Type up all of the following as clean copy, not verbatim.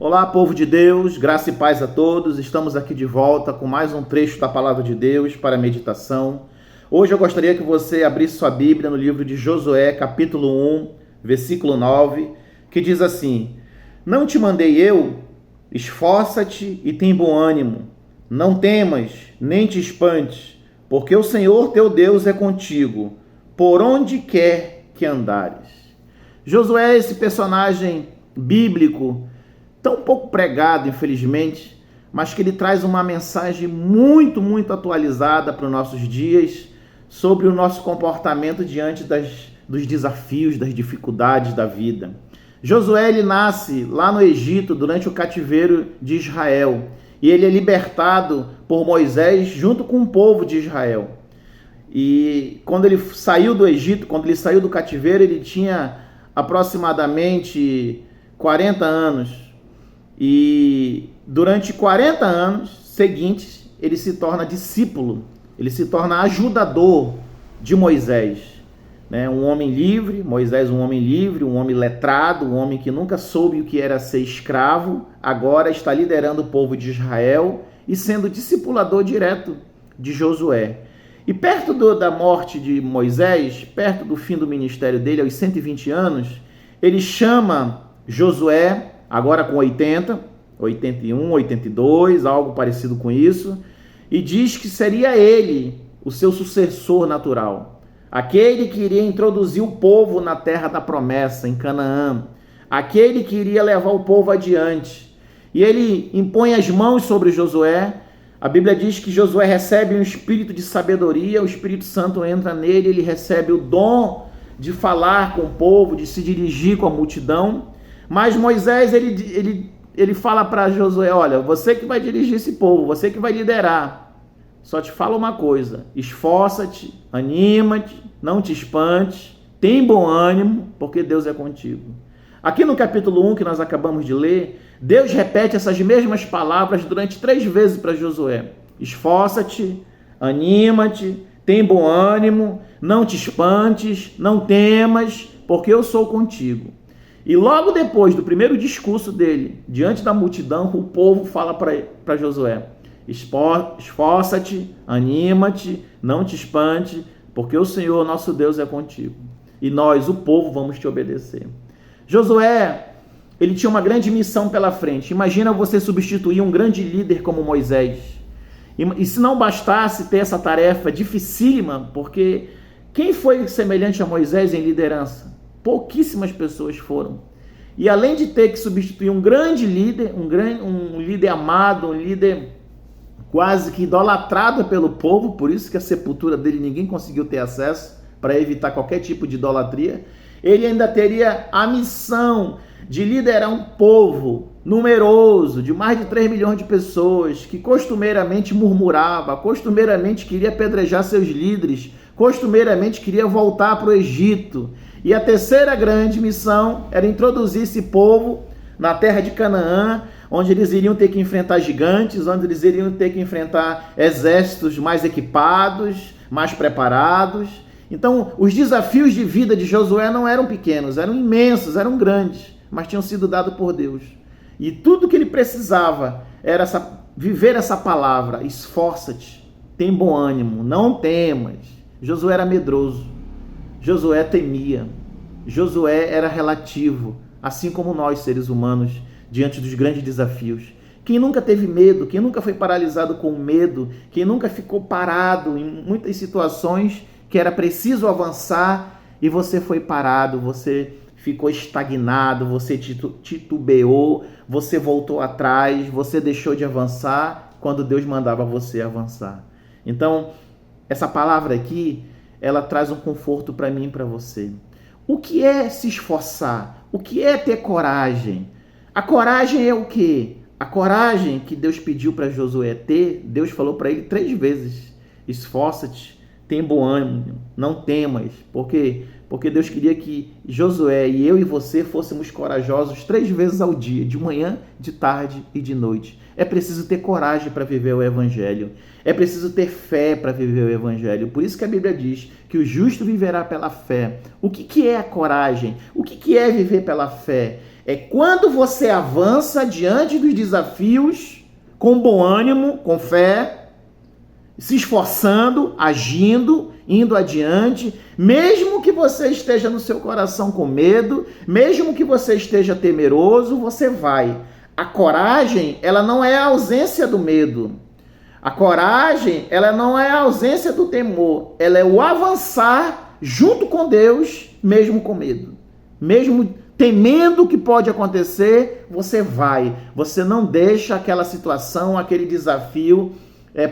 Olá, povo de Deus, graça e paz a todos. Estamos aqui de volta com mais um trecho da Palavra de Deus para meditação. Hoje eu gostaria que você abrisse sua Bíblia no livro de Josué, capítulo 1, versículo 9, que diz assim: Não te mandei eu? Esforça-te e tem bom ânimo. Não temas, nem te espantes, porque o Senhor teu Deus é contigo, por onde quer que andares. Josué é esse personagem bíblico tão pouco pregado, infelizmente, mas que ele traz uma mensagem muito atualizada para os nossos dias sobre o nosso comportamento diante dos desafios, das dificuldades da vida. Josué, ele nasce lá no Egito durante o cativeiro de Israel e ele é libertado por Moisés junto com o povo de Israel. E quando ele saiu do Egito, quando ele saiu do cativeiro, ele tinha aproximadamente 40 anos. E durante 40 anos seguintes, ele se torna discípulo, ele se torna ajudador de Moisés. Um homem livre, Moisés um homem livre, um homem letrado, um homem que nunca soube o que era ser escravo, agora está liderando o povo de Israel e sendo discipulador direto de Josué. E perto da morte de Moisés, perto do fim do ministério dele, aos 120 anos, ele chama Josué, agora com 80, 81, 82, algo parecido com isso, e diz que seria ele o seu sucessor natural, aquele que iria introduzir o povo na terra da promessa, em Canaã, aquele que iria levar o povo adiante. E ele impõe as mãos sobre Josué. A Bíblia diz que Josué recebe um espírito de sabedoria, o Espírito Santo entra nele, ele recebe o dom de falar com o povo, de se dirigir com a multidão. Mas Moisés, ele fala para Josué: olha, você que vai dirigir esse povo, você que vai liderar. Só te falo uma coisa: esforça-te, anima-te, não te espantes, tem bom ânimo, porque Deus é contigo. Aqui no capítulo 1 que nós acabamos de ler, Deus repete essas mesmas palavras durante 3 vezes para Josué: esforça-te, anima-te, tem bom ânimo, não te espantes, não temas, porque eu sou contigo. E logo depois do primeiro discurso dele, diante da multidão, o povo fala para Josué: esforça-te, anima-te, não te espante, porque o Senhor, nosso Deus, é contigo. E nós, o povo, vamos te obedecer. Josué, ele tinha uma grande missão pela frente. Imagina você substituir um grande líder como Moisés. E se não bastasse ter essa tarefa dificílima, porque quem foi semelhante a Moisés em liderança? Pouquíssimas pessoas foram. E além de ter que substituir um grande líder, um líder amado, um líder quase que idolatrado pelo povo, por isso que a sepultura dele ninguém conseguiu ter acesso, para evitar qualquer tipo de idolatria, ele ainda teria a missão de liderar um povo numeroso, de mais de 3 milhões de pessoas, que costumeiramente murmurava, costumeiramente queria apedrejar seus líderes, costumeiramente queria voltar para o Egito. E a terceira grande missão era introduzir esse povo na terra de Canaã, onde eles iriam ter que enfrentar gigantes, onde eles iriam ter que enfrentar exércitos mais equipados, mais preparados. Então, os desafios de vida de Josué não eram pequenos, eram imensos, eram grandes, mas tinham sido dados por Deus. E tudo que ele precisava era viver essa palavra: esforça-te, tem bom ânimo, não temas. Josué era medroso, Josué temia, Josué era relativo, assim como nós, seres humanos, diante dos grandes desafios. Quem nunca teve medo, quem nunca foi paralisado com medo, quem nunca ficou parado em muitas situações que era preciso avançar e você foi parado, você ficou estagnado, você titubeou, você voltou atrás, você deixou de avançar quando Deus mandava você avançar. Então, essa palavra aqui, ela traz um conforto para mim e para você. O que é se esforçar? O que é ter coragem? A coragem é o quê? A coragem que Deus pediu para Josué ter, Deus falou para ele 3 vezes: esforça-te, tem bom ânimo, não temas. Por quê? Porque Deus queria que Josué e eu e você fôssemos corajosos 3 vezes ao dia, de manhã, de tarde e de noite. É preciso ter coragem para viver o Evangelho. É preciso ter fé para viver o Evangelho. Por isso que a Bíblia diz que o justo viverá pela fé. O que é a coragem? O que é viver pela fé? É quando você avança diante dos desafios com bom ânimo, com fé, se esforçando, agindo, indo adiante, mesmo que você esteja no seu coração com medo, mesmo que você esteja temeroso, você vai. A coragem, ela não é a ausência do medo. A coragem, ela não é a ausência do temor. Ela é o avançar junto com Deus, mesmo com medo. Mesmo temendo o que pode acontecer, você vai. Você não deixa aquela situação, aquele desafio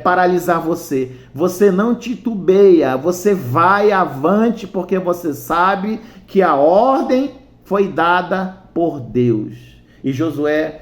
paralisar você. Você não titubeia, você vai avante porque você sabe que a ordem foi dada por Deus. E Josué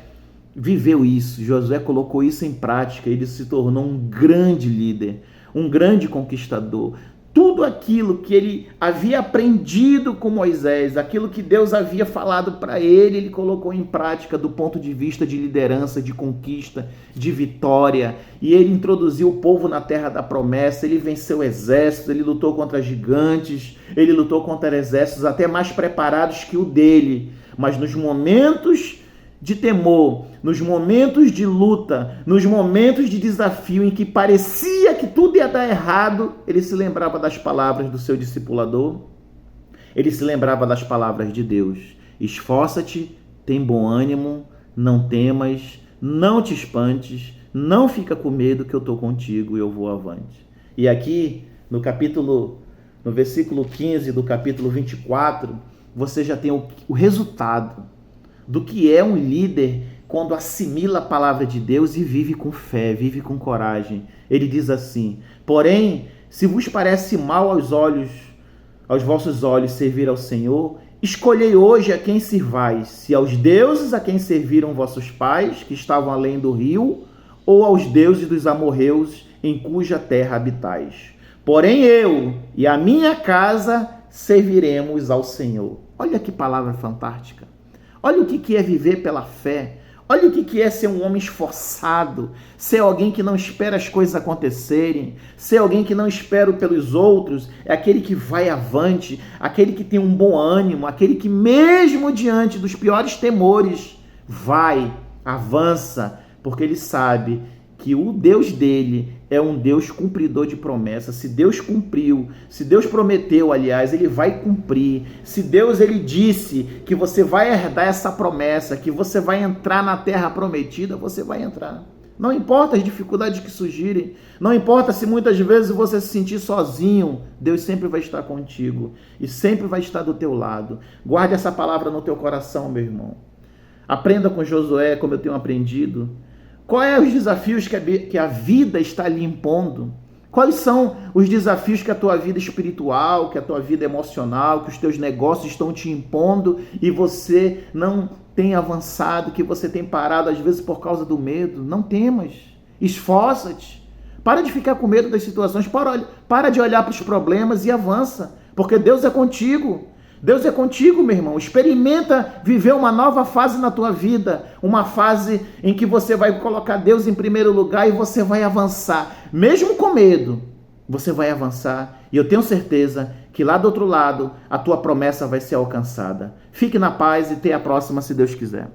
viveu isso, Josué colocou isso em prática, ele se tornou um grande líder, um grande conquistador. Tudo aquilo que ele havia aprendido com Moisés, aquilo que Deus havia falado para ele, ele colocou em prática do ponto de vista de liderança, de conquista, de vitória. E ele introduziu o povo na terra da promessa, ele venceu exércitos, ele lutou contra gigantes, ele lutou contra exércitos até mais preparados que o dele. Mas nos momentos de temor, nos momentos de luta, nos momentos de desafio em que parecia que tudo ia dar errado, ele se lembrava das palavras do seu discipulador, ele se lembrava das palavras de Deus. Esforça-te, tem bom ânimo, não temas, não te espantes, não fica com medo que eu estou contigo e eu vou avante. E aqui, no versículo 15 do capítulo 24, você já tem o resultado do que é um líder quando assimila a palavra de Deus e vive com fé, vive com coragem. Ele diz assim: porém, se vos parece mal aos vossos olhos servir ao Senhor, escolhei hoje a quem sirvais, se aos deuses a quem serviram vossos pais, que estavam além do rio, ou aos deuses dos amorreus, em cuja terra habitais. Porém eu e a minha casa serviremos ao Senhor. Olha que palavra fantástica. Olha o que é viver pela fé. Olha o que é ser um homem esforçado, ser alguém que não espera as coisas acontecerem, ser alguém que não espera pelos outros, é aquele que vai avante, aquele que tem um bom ânimo, aquele que mesmo diante dos piores temores, vai, avança, porque ele sabe que o Deus dele é um Deus cumpridor de promessas. Se Deus cumpriu, se Deus prometeu, aliás, ele vai cumprir. Se Deus ele disse que você vai herdar essa promessa, que você vai entrar na terra prometida, você vai entrar. Não importa as dificuldades que surgirem, não importa se muitas vezes você se sentir sozinho, Deus sempre vai estar contigo e sempre vai estar do teu lado. Guarde essa palavra no teu coração, meu irmão. Aprenda com Josué, como eu tenho aprendido. Quais são os desafios que a vida está lhe impondo? Quais são os desafios que a tua vida espiritual, que a tua vida emocional, que os teus negócios estão te impondo e você não tem avançado, que você tem parado às vezes por causa do medo? Não temas, esforça-te. Para de ficar com medo das situações, para de olhar para os problemas e avança, porque Deus é contigo. Deus é contigo, meu irmão. Experimenta viver uma nova fase na tua vida, uma fase em que você vai colocar Deus em primeiro lugar e você vai avançar. Mesmo com medo, você vai avançar e eu tenho certeza que lá do outro lado a tua promessa vai ser alcançada. Fique na paz e até a próxima, se Deus quiser.